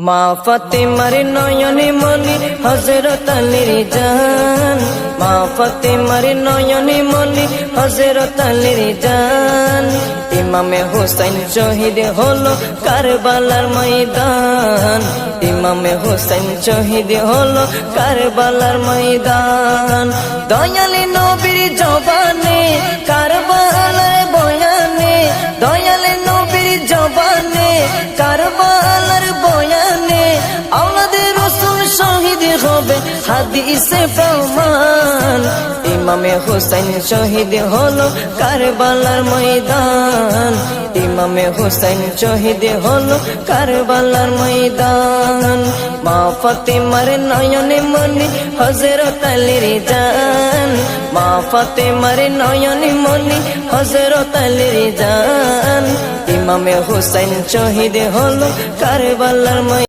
মা ফাতেমার নয়নে মনি হযরত আলীর জান, মা ফাতেমার নয়নে মনি হযরত আলীর জান। ইমামে হোসেন শহীদ হলো কারবালার ময়দান, ইমামে হোসেন শহীদ হলো কারবালার ময়দান। দয়ালে নবীর জবানে কারবালার বয়ানে, দয়ালে নবীর জবানে কারবালার বয়ানে, আওলাদে রাসূল শহীদ হবে হাদিসে প্রমাণ। ইমামে হোসেন শহীদ হলো কারবালার ময়দান, ইমামে হোসেন শহীদ হলো কারবালার ময়দান। মা ফাতেমার নয়নে মনি হযরত আলীর জান, মা ফাতেমার নয়নে মনি হযরত আলীর জান। ইমামে হোসেন শহীদ হলো কারবালার